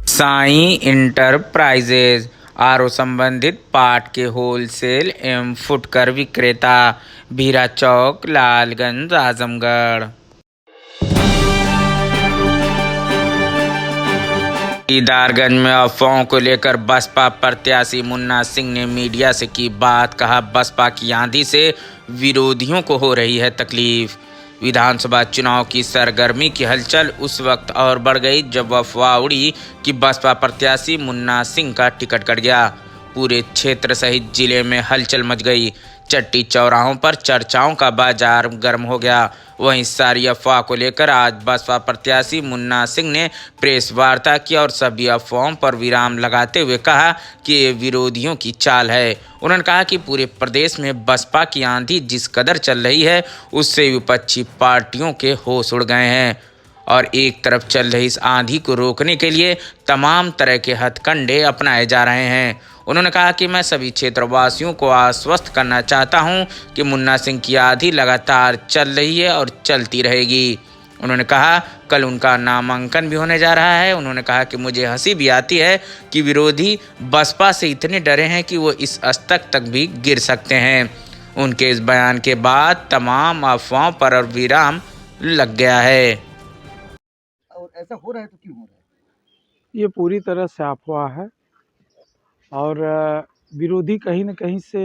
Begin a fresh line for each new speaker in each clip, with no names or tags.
Sai enterprises RO संबंधित part के wholesale एवं फुटकर विक्रेता, भीरा चौक, लालगंज, आजमगढ़। दीदारगंज में अफवाहों को लेकर बसपा प्रत्याशी मुन्ना सिंह ने मीडिया से की बात। कहा, बसपा की आंधी से विरोधियों को हो रही है तकलीफ। विधानसभा चुनाव की सरगर्मी की हलचल उस वक्त और बढ़ गई जब अफवाह उड़ी कि बसपा प्रत्याशी मुन्ना सिंह का टिकट कट गया। पूरे क्षेत्र सहित जिले में हलचल मच गई। चट्टी चौराहों पर चर्चाओं का बाजार गर्म हो गया। वहीं सारी अफवाह को लेकर आज बसपा प्रत्याशी मुन्ना सिंह ने प्रेस वार्ता की और सभी अफवाहों पर विराम लगाते हुए कहा कि ये विरोधियों की चाल है। उन्होंने कहा कि पूरे प्रदेश में बसपा की आंधी जिस कदर चल रही है उससे विपक्षी पार्टियों के होश उड़ गए हैं और एक तरफ चल रही इस आंधी को रोकने के लिए तमाम तरह के हथकंडे अपनाए जा रहे हैं। उन्होंने कहा कि मैं सभी क्षेत्रवासियों को आश्वस्त करना चाहता हूं कि मुन्ना सिंह की आंधी लगातार चल रही है और चलती रहेगी। उन्होंने कहा कल उनका नामांकन भी होने जा रहा है। उन्होंने कहा कि मुझे हंसी भी आती है कि विरोधी बसपा से इतने डरे हैं कि वो इस स्तर तक भी गिर सकते हैं। उनके इस बयान के बाद तमाम अफवाहों पर विराम लग गया है।
और ऐसा हो रहा है तो क्यों हो रहा है?
ये पूरी तरह से अफवाह है और विरोधी कहीं न कहीं से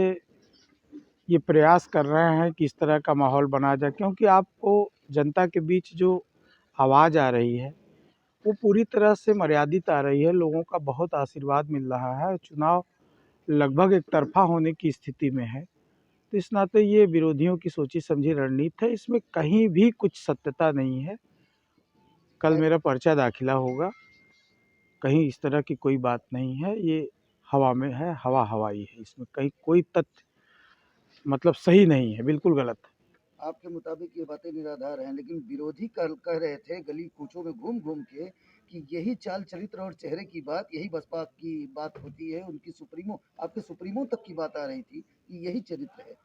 ये प्रयास कर रहे हैं कि इस तरह का माहौल बना जाए, क्योंकि आपको जनता के बीच जो आवाज़ आ रही है वो पूरी तरह से मर्यादित आ रही है। लोगों का बहुत आशीर्वाद मिल रहा है। चुनाव लगभग एक तरफा होने की स्थिति में है, तो इस नाते ये विरोधियों की सोची समझी रणनीति है। इसमें कहीं भी कुछ सत्यता नहीं है। कल मेरा पर्चा दाखिला होगा, कहीं इस तरह की कोई बात नहीं है। ये हवा में है, हवा हवाई है। इसमें कहीं कोई तथ्य मतलब सही नहीं है, बिल्कुल गलत है।
आपके मुताबिक ये बातें निराधार हैं, लेकिन विरोधी कल कह रहे थे गली कूचों में घूम घूम के कि यही चाल चरित्र और चेहरे की बात, यही बसपा की बात होती है। उनकी सुप्रीमो, आपके सुप्रीमो तक की बात आ रही थी कि यही चरित्र है।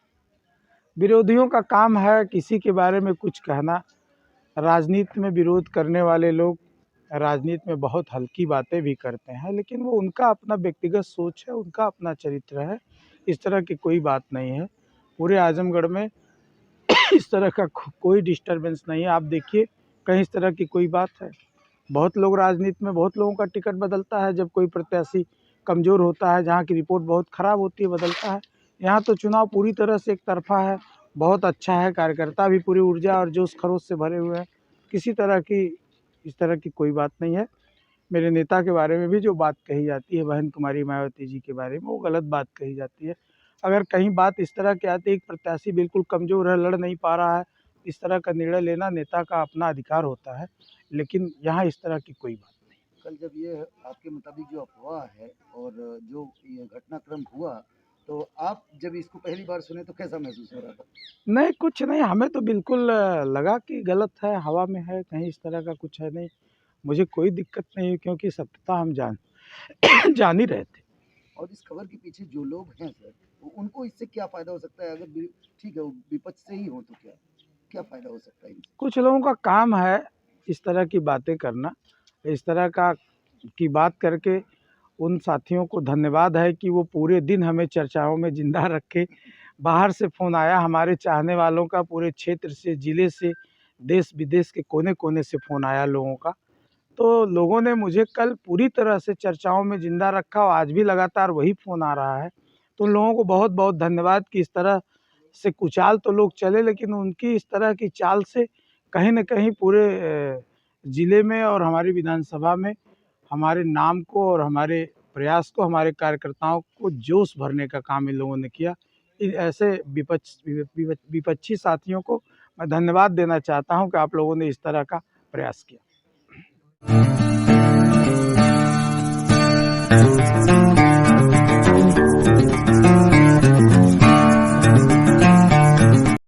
विरोधियों का काम है किसी के बारे में कुछ कहना। राजनीति में विरोध करने वाले लोग राजनीति में बहुत हल्की बातें भी करते हैं, लेकिन वो उनका अपना व्यक्तिगत सोच है, उनका अपना चरित्र है। इस तरह की कोई बात नहीं है। पूरे आजमगढ़ में इस तरह का कोई डिस्टरबेंस नहीं है। आप देखिए, कहीं इस तरह की कोई बात है? बहुत लोग राजनीति में, बहुत लोगों का टिकट बदलता है जब कोई प्रत्याशी कमज़ोर होता है, जहाँ की रिपोर्ट बहुत ख़राब होती है, बदलता है। यहाँ तो चुनाव पूरी तरह से एक तरफा है। बहुत अच्छा है, कार्यकर्ता भी पूरी ऊर्जा और जोश खरोश से भरे हुए हैं। किसी तरह की इस तरह की कोई बात नहीं है। मेरे नेता के बारे में भी जो बात कही जाती है, बहन कुमारी मायावती जी के बारे में, वो गलत बात कही जाती है। अगर कहीं बात इस तरह की आती है, एक प्रत्याशी बिल्कुल कमज़ोर है, लड़ नहीं पा रहा है, इस तरह का निर्णय लेना नेता का अपना अधिकार होता है, लेकिन यहाँ इस तरह की कोई बात नहीं।
कल जब ये आपके मुताबिक जो अफवाह है और जो ये घटनाक्रम हुआ, तो आप जब इसको पहली बार सुने तो कैसा महसूस हो रहा था?
नहीं, कुछ नहीं, हमें तो बिल्कुल लगा कि गलत है, हवा में है, कहीं इस तरह का कुछ है नहीं। मुझे कोई दिक्कत नहीं है, क्योंकि सत्यता हम जान ही रहे थे।
और इस खबर के पीछे जो लोग हैं सर, उनको इससे क्या फ़ायदा हो सकता है? अगर ठीक है वो विपक्ष से ही हो तो क्या फ़ायदा हो सकता है?
कुछ लोगों का काम है इस तरह की बातें करना। इस तरह की बात करके उन साथियों को धन्यवाद है कि वो पूरे दिन हमें चर्चाओं में ज़िंदा रखे। बाहर से फ़ोन आया हमारे चाहने वालों का, पूरे क्षेत्र से, ज़िले से, देश विदेश के कोने-कोने से फ़ोन आया लोगों का। तो लोगों ने मुझे कल पूरी तरह से चर्चाओं में ज़िंदा रखा और आज भी लगातार वही फ़ोन आ रहा है। तो उन लोगों को बहुत-बहुत धन्यवाद कि इस तरह से कुचाल तो लोग चले, लेकिन उनकी इस तरह की चाल से कहीं न कहीं पूरे ज़िले में और हमारी विधानसभा में हमारे नाम को और हमारे प्रयास को, हमारे कार्यकर्ताओं को जोश भरने का काम इन लोगों ने किया। ऐसे विपक्षी साथियों को मैं धन्यवाद देना चाहता हूं कि आप लोगों ने इस तरह का प्रयास किया।